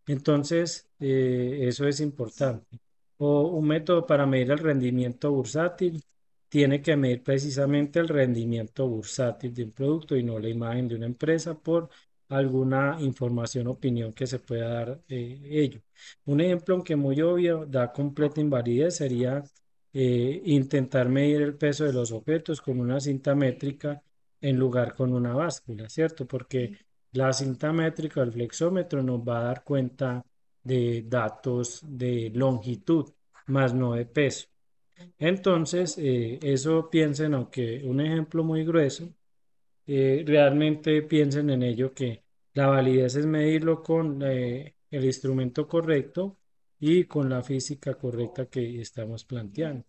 Entonces, eso es importante. O un método para medir el rendimiento bursátil tiene que medir precisamente el rendimiento bursátil de un producto y no la imagen de una empresa por alguna información o opinión que se pueda dar ello. Un ejemplo, aunque muy obvio, da completa invalidez, sería intentar medir el peso de los objetos con una cinta métrica en lugar con una báscula, ¿cierto? Porque la cinta métrica o el flexómetro nos va a dar cuenta de datos de longitud, más no de peso. Entonces, eso piensen, aunque un ejemplo muy grueso, realmente piensen en ello que la validez es medirlo con el instrumento correcto y con la física correcta que estamos planteando.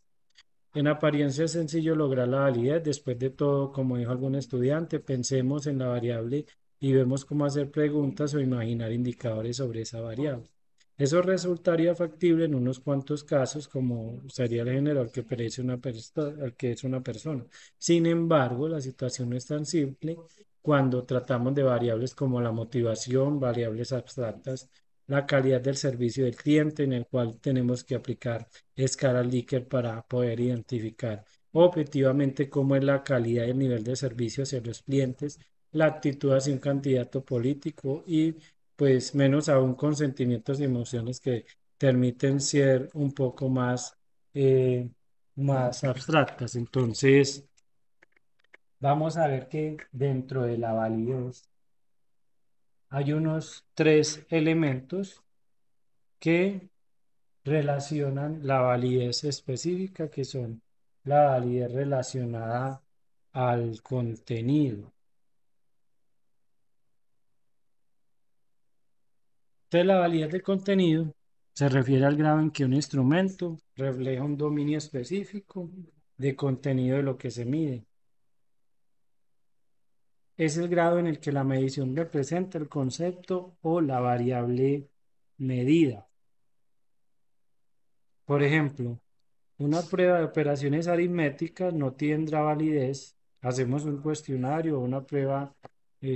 En apariencia es sencillo lograr la validez. Después de todo, como dijo algún estudiante, pensemos en la variable y vemos cómo hacer preguntas o imaginar indicadores sobre esa variable. Eso resultaría factible en unos cuantos casos, como sería el general que perece al que es una persona. Sin embargo, la situación no es tan simple cuando tratamos de variables como la motivación, variables abstractas, la calidad del servicio del cliente, en el cual tenemos que aplicar escala Likert para poder identificar objetivamente cómo es la calidad y el nivel de servicio hacia los clientes, la actitud hacia un candidato político y pues menos aún con sentimientos y emociones que permiten ser un poco más abstractas. Entonces, vamos a ver que dentro de la validez hay unos tres elementos que relacionan la validez específica, que son la validez relacionada al contenido. Entonces, la validez del contenido se refiere al grado en que un instrumento refleja un dominio específico de contenido de lo que se mide. Es el grado en el que la medición representa el concepto o la variable medida. Por ejemplo, una prueba de operaciones aritméticas no tendrá validez. Hacemos un cuestionario o una prueba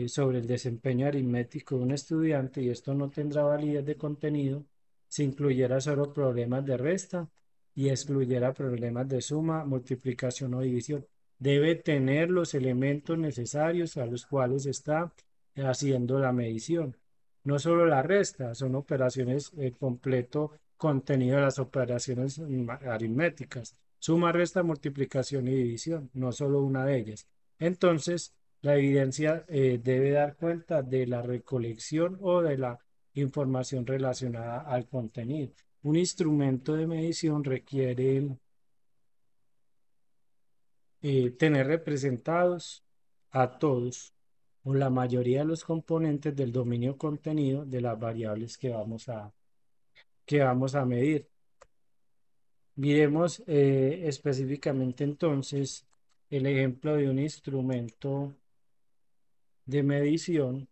sobre el desempeño aritmético de un estudiante y esto no tendrá validez de contenido si incluyera solo problemas de resta y excluyera problemas de suma, multiplicación o división. Debe tener los elementos necesarios a los cuales está haciendo la medición. No solo la resta, son operaciones completo contenido de las operaciones aritméticas, suma, resta, multiplicación y división, no solo una de ellas. Entonces, la evidencia debe dar cuenta de la recolección o de la información relacionada al contenido. Un instrumento de medición requiere tener representados a todos o la mayoría de los componentes del dominio contenido de las variables que vamos a medir. Miremos específicamente entonces el ejemplo de un instrumento de medición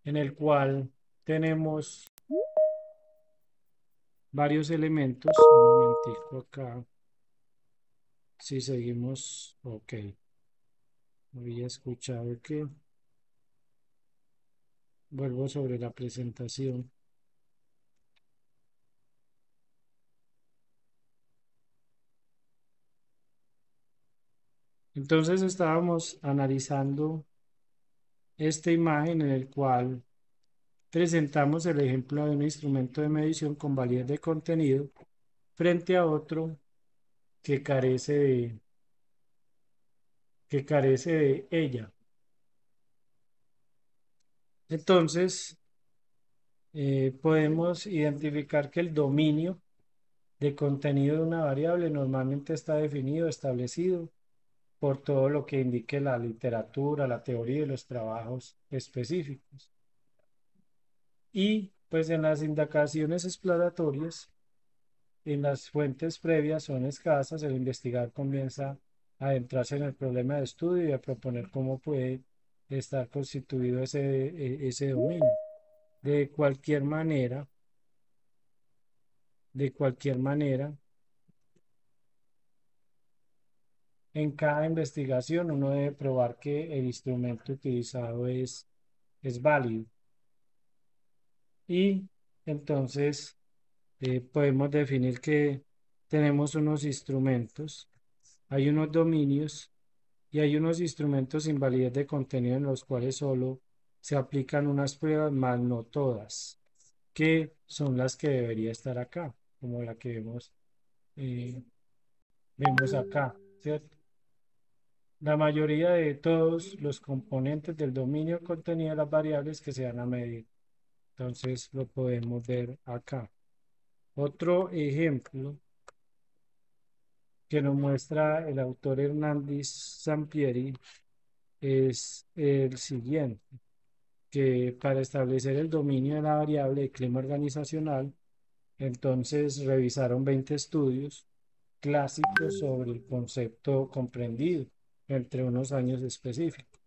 en el cual tenemos varios elementos. Un momentico acá. Si seguimos, ok. Había escuchado que vuelvo sobre la presentación. Entonces estábamos analizando esta imagen en el cual presentamos el ejemplo de un instrumento de medición con validez de contenido frente a otro que carece de ella. Entonces, podemos identificar que el dominio de contenido de una variable normalmente está definido, establecido por todo lo que indique la literatura, la teoría y los trabajos específicos. Y pues en las indagaciones exploratorias, en las fuentes previas son escasas, el investigador comienza a adentrarse en el problema de estudio y a proponer cómo puede estar constituido ese dominio. De cualquier manera, de cualquier manera, en cada investigación uno debe probar que el instrumento utilizado es válido. Y entonces podemos definir que tenemos unos instrumentos, hay unos dominios y hay unos instrumentos sin validez de contenido en los cuales solo se aplican unas pruebas, más no todas, que son las que debería estar acá, como la que eh, vemos acá, ¿cierto? La mayoría de todos los componentes del dominio contenido de las variables que se van a medir. Entonces lo podemos ver acá. Otro ejemplo que nos muestra el autor Hernández Sampieri es el siguiente, que para establecer el dominio de la variable de clima organizacional, entonces revisaron 20 estudios clásicos sobre el concepto comprendido entre unos años específicos,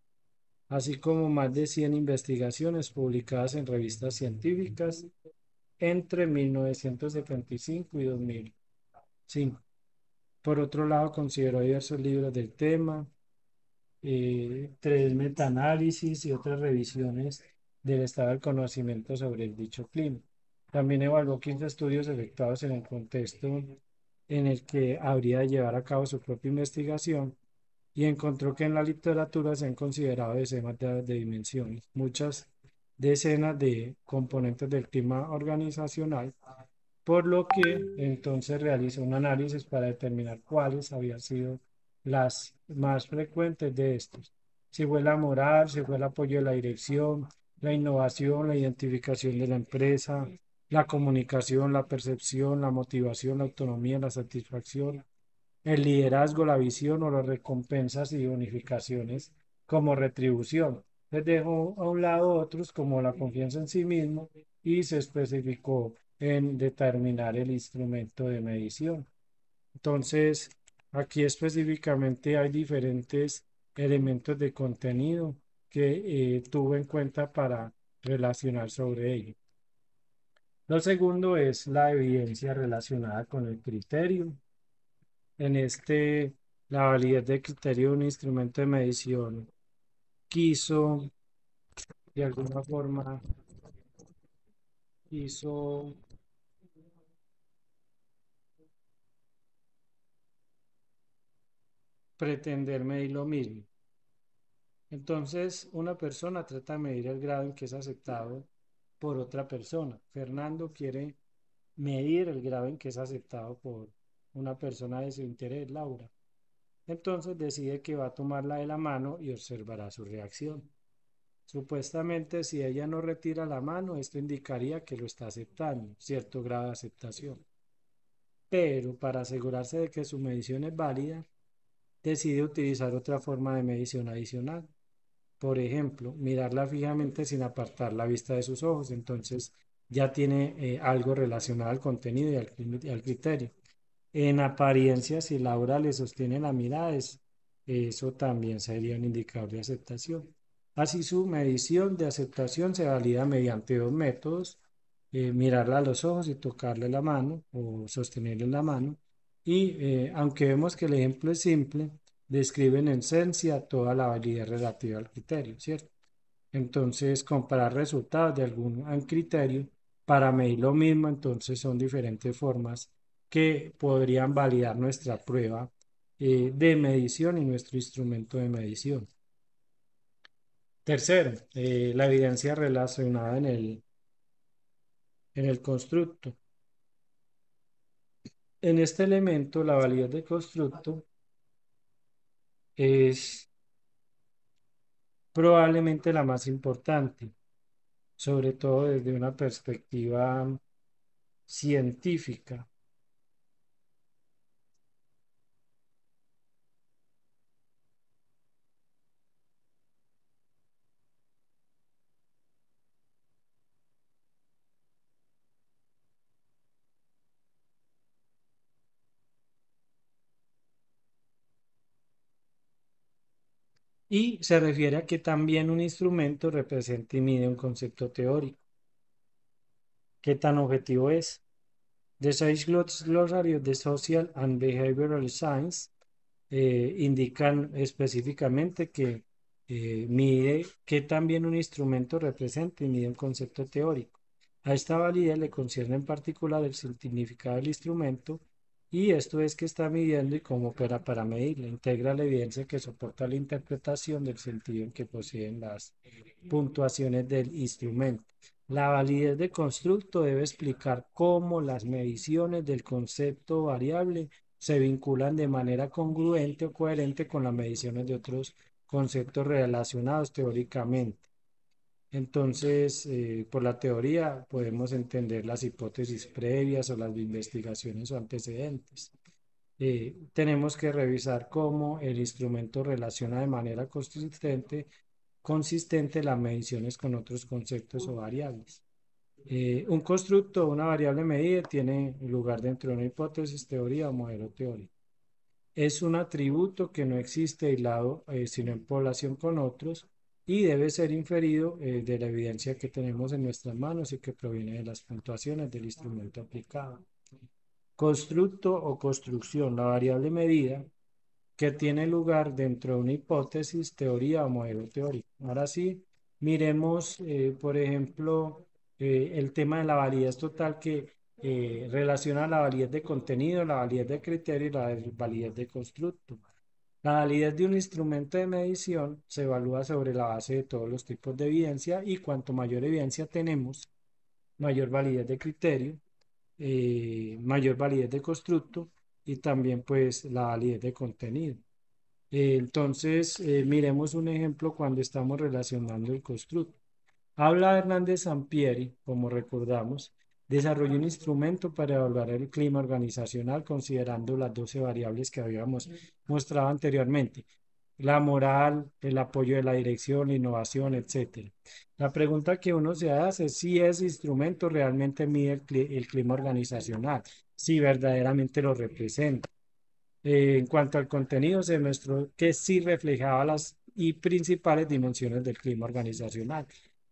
así como más de 100 investigaciones publicadas en revistas científicas entre 1975 y 2005. Por otro lado, consideró diversos libros del tema, tres metaanálisis y otras revisiones del estado del conocimiento sobre el dicho clima. También evaluó 15 estudios efectuados en el contexto en el que habría de llevar a cabo su propia investigación y encontró que en la literatura se han considerado decenas de dimensiones, muchas decenas de componentes del clima organizacional, por lo que entonces realizó un análisis para determinar cuáles habían sido las más frecuentes de estos. Si fue la moral, si fue el apoyo de la dirección, la innovación, la identificación de la empresa, la comunicación, la percepción, la motivación, la autonomía, la satisfacción, el liderazgo, la visión o las recompensas y bonificaciones como retribución. Les dejó a un lado otros como la confianza en sí mismo y se especificó en determinar el instrumento de medición. Entonces, aquí específicamente hay diferentes elementos de contenido que tuvo en cuenta para relacionar sobre ello. Lo segundo es la evidencia relacionada con el criterio. En la validez de criterio de un instrumento de medición quiso, de alguna forma, quiso pretender medir lo mismo. Entonces, una persona trata de medir el grado en que es aceptado por otra persona. Fernando quiere medir el grado en que es aceptado por una persona de su interés, Laura. Entonces decide que va a tomarla de la mano y observará su reacción. Supuestamente, si ella no retira la mano, esto indicaría que lo está aceptando, cierto grado de aceptación. Pero para asegurarse de que su medición es válida, decide utilizar otra forma de medición adicional. Por ejemplo, mirarla fijamente sin apartar la vista de sus ojos. Entonces ya tiene algo relacionado al contenido y al criterio. En apariencia, si Laura le sostiene la mirada, eso también sería un indicador de aceptación. Así, su medición de aceptación se valida mediante dos métodos: mirarla a los ojos y tocarle la mano o sostenerle la mano. Y aunque vemos que el ejemplo es simple, describe en esencia toda la validez relativa al criterio, ¿cierto? Entonces, comparar resultados de algún criterio para medir lo mismo, entonces son diferentes formas que podrían validar nuestra prueba de medición y nuestro instrumento de medición. Tercero, la evidencia relacionada en el constructo. En este elemento, la validez del constructo es probablemente la más importante. sobre todo desde una perspectiva científica. Y se refiere a que también un instrumento representa y mide un concepto teórico. ¿Qué tan objetivo es? The Sage Glossary of the Social and Behavioral Science indican específicamente que mide que también un instrumento representa y mide un concepto teórico. A esta validez le concierne en particular el significado del instrumento y esto es que está midiendo y cómo opera para medirla. Integra la evidencia que soporta la interpretación del sentido en que poseen las puntuaciones del instrumento. La validez de constructo debe explicar cómo las mediciones del concepto variable se vinculan de manera congruente o coherente con las mediciones de otros conceptos relacionados teóricamente. Entonces, por la teoría podemos entender las hipótesis previas o las investigaciones o antecedentes. Tenemos que revisar cómo el instrumento relaciona de manera consistente las mediciones con otros conceptos o variables. Un constructo o una variable medida tiene lugar dentro de una hipótesis, teoría o modelo teórico. Es un atributo que no existe aislado, sino en población con otros y debe ser inferido de la evidencia que tenemos en nuestras manos y que proviene de las puntuaciones del instrumento aplicado. Constructo o construcción, la variable medida que tiene lugar dentro de una hipótesis, teoría o modelo teórico. Ahora sí, miremos, por ejemplo, el tema de la validez total que relaciona la validez de contenido, la validez de criterio y la validez de constructo. La validez de un instrumento de medición se evalúa sobre la base de todos los tipos de evidencia y cuanto mayor evidencia tenemos, mayor validez de criterio, mayor validez de constructo y también pues la validez de contenido. Entonces, miremos un ejemplo cuando estamos relacionando el constructo. Habla Hernández Sampieri, como recordamos, desarrolló un instrumento para evaluar el clima organizacional considerando las 12 variables que habíamos mostrado anteriormente, la moral, el apoyo de la dirección, la innovación, etcétera. La pregunta que uno se hace es si ese instrumento realmente mide el clima organizacional, si verdaderamente lo representa. En cuanto al contenido, se demostró que sí reflejaba las y principales dimensiones del clima organizacional,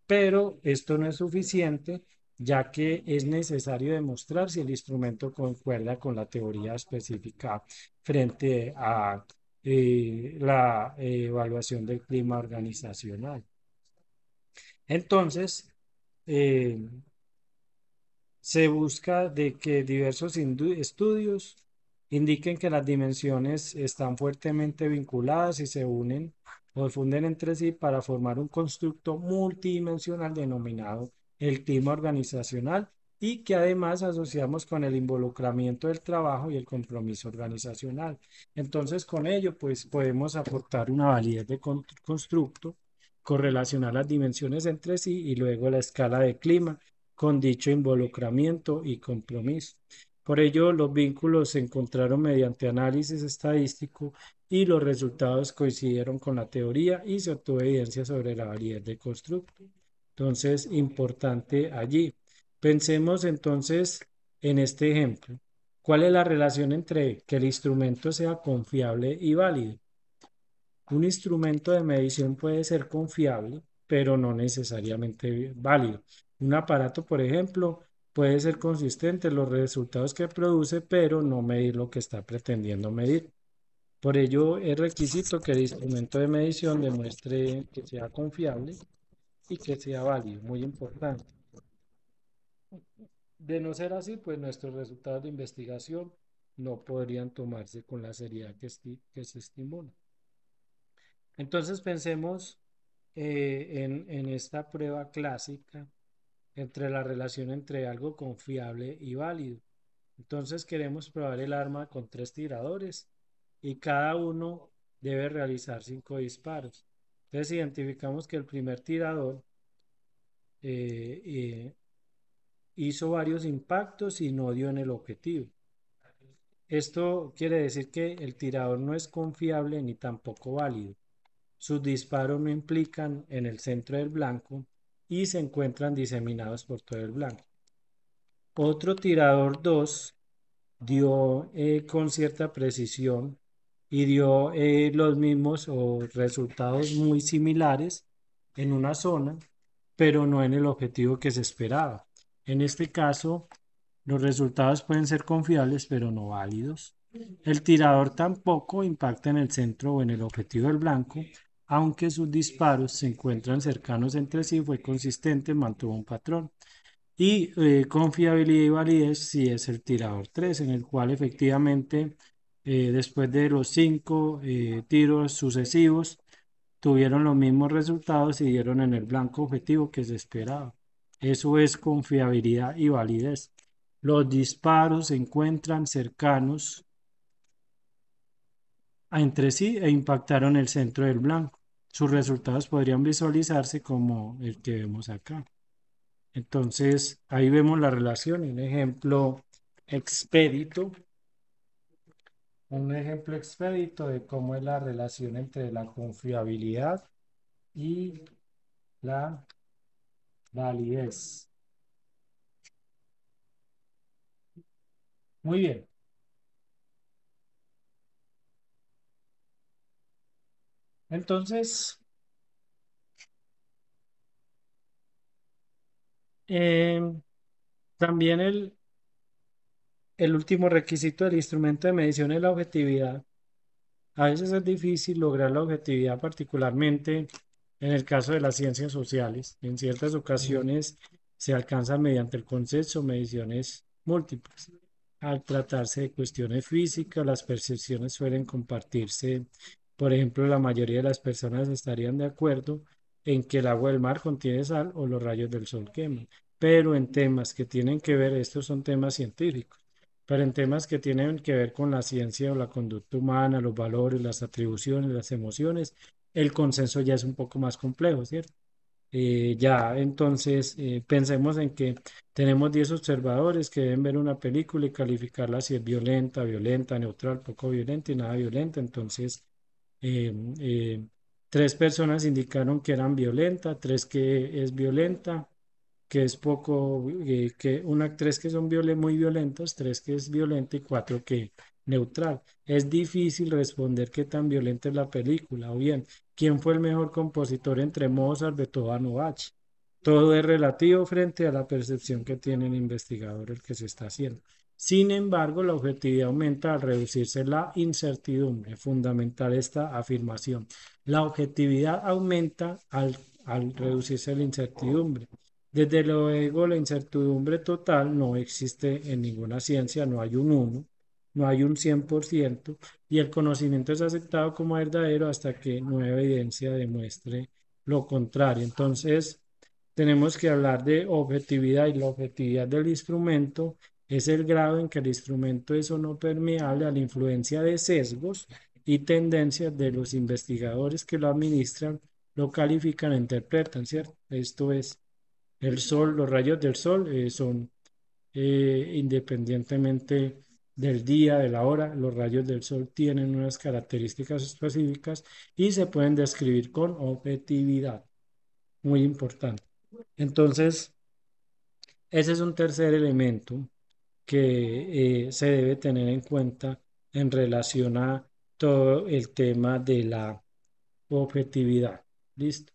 pero esto no es suficiente, ya que es necesario demostrar si el instrumento concuerda con la teoría específica frente a la evaluación del clima organizacional. Entonces, eh, se busca de que diversos estudios indiquen que las dimensiones están fuertemente vinculadas y se unen o funden entre sí para formar un constructo multidimensional denominado el clima organizacional y que además asociamos con el involucramiento del trabajo y el compromiso organizacional. Entonces, con ello, pues podemos aportar una validez de constructo, correlacionar las dimensiones entre sí y luego la escala de clima con dicho involucramiento y compromiso. Por ello, los vínculos se encontraron mediante análisis estadístico y los resultados coincidieron con la teoría y se obtuvo evidencia sobre la validez del constructo. Entonces, importante allí. Pensemos entonces en este ejemplo. ¿Cuál es la relación entre que el instrumento sea confiable y válido? Un instrumento de medición puede ser confiable, pero no necesariamente válido. Un aparato, por ejemplo, puede ser consistente en los resultados que produce, pero no medir lo que está pretendiendo medir. Por ello, es requisito que el instrumento de medición demuestre que sea confiable y que sea válido, muy importante. De no ser así, pues nuestros resultados de investigación no podrían tomarse con la seriedad que se estimula. Entonces pensemos en esta prueba clásica entre la relación entre algo confiable y válido. Entonces queremos probar el arma con 3 tiradores y cada uno debe realizar 5 disparos. Entonces identificamos que el primer tirador eh, hizo varios impactos y no dio en el objetivo. Esto quiere decir que el tirador no es confiable ni tampoco válido. Sus disparos no implican en el centro del blanco y se encuentran diseminados por todo el blanco. Otro tirador 2 dio con cierta precisión y dio los mismos o resultados muy similares en una zona, pero no en el objetivo que se esperaba. En este caso, los resultados pueden ser confiables, pero no válidos. El tirador tampoco impacta en el centro o en el objetivo del blanco, aunque sus disparos se encuentran cercanos entre sí, fue consistente, mantuvo un patrón. Y confiabilidad y validez si es el tirador 3 en el cual efectivamente después de los 5 tiros sucesivos tuvieron los mismos resultados y dieron en el blanco objetivo que se esperaba. Eso es confiabilidad y validez. Los disparos se encuentran cercanos entre sí e impactaron el centro del blanco. Sus resultados podrían visualizarse como el que vemos acá. Entonces, ahí vemos la relación. Expedito, un ejemplo expedito de cómo es la relación entre la confiabilidad y la validez. Muy bien. Entonces, también el último requisito del instrumento de medición es la objetividad. A veces es difícil lograr la objetividad, particularmente en el caso de las ciencias sociales. En ciertas ocasiones se alcanza mediante el consenso o mediciones múltiples. Al tratarse de cuestiones físicas, las percepciones suelen compartirse. Por ejemplo, la mayoría de las personas estarían de acuerdo en que el agua del mar contiene sal o los rayos del sol queman. Pero en temas que tienen que ver, estos son temas científicos, pero en temas que tienen que ver con la ciencia o la conducta humana, los valores, las atribuciones, las emociones, el consenso ya es un poco más complejo, ¿cierto? Ya, entonces, pensemos en que tenemos 10 observadores que deben ver una película y calificarla si es violenta, violenta, neutral, poco violenta y nada violenta. Entonces, eh, eh, tres personas indicaron que eran violentas, tres que es violenta, que es poco, que una, tres que son muy violentos, tres que es violenta y cuatro que neutral. Es difícil responder qué tan violenta es la película, o bien, quién fue el mejor compositor entre Mozart, Beethoven o Bach. Todo es relativo frente a la percepción que tiene el investigador, el que se está haciendo. Sin embargo, la objetividad aumenta al reducirse la incertidumbre. Fundamental esta afirmación. La objetividad aumenta al reducirse la incertidumbre. Desde luego, la incertidumbre total no existe en ninguna ciencia, no hay un uno, no hay un 100%, y el conocimiento es aceptado como verdadero hasta que nueva evidencia demuestre lo contrario. Entonces, tenemos que hablar de objetividad y la objetividad del instrumento es el grado en que el instrumento es o no permeable a la influencia de sesgos y tendencias de los investigadores que lo administran, lo califican e interpretan, ¿cierto? Esto es el sol, los rayos del sol son independientemente del día, de la hora, los rayos del sol tienen unas características específicas y se pueden describir con objetividad. Muy importante. Entonces, ese es un tercer elemento que se debe tener en cuenta en relación a todo el tema de la objetividad. ¿Listo?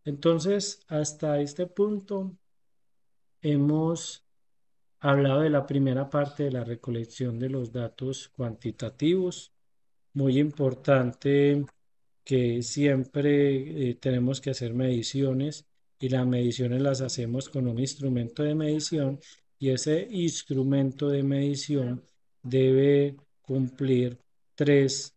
Entonces, hasta este punto hemos hablado de la primera parte de la recolección de los datos cuantitativos. Muy importante que siempre tenemos que hacer mediciones y las mediciones las hacemos con un instrumento de medición y ese instrumento de medición debe cumplir tres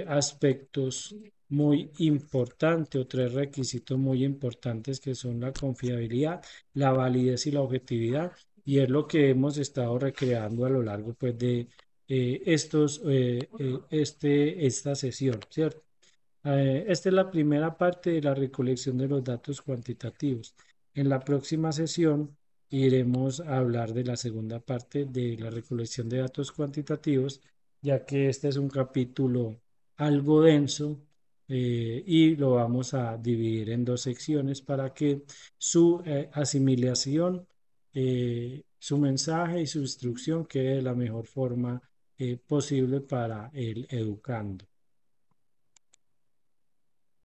aspectos muy importantes o tres requisitos muy importantes que son la confiabilidad, la validez y la objetividad, y es lo que hemos estado recreando a lo largo pues de esta sesión, ¿cierto? Esta es la primera parte de la recolección de los datos cuantitativos. En la próxima sesión iremos a hablar de la segunda parte de la recolección de datos cuantitativos, ya que este es un capítulo algo denso y lo vamos a dividir en dos secciones para que su asimilación, su mensaje y su instrucción quede de la mejor forma posible para el educando.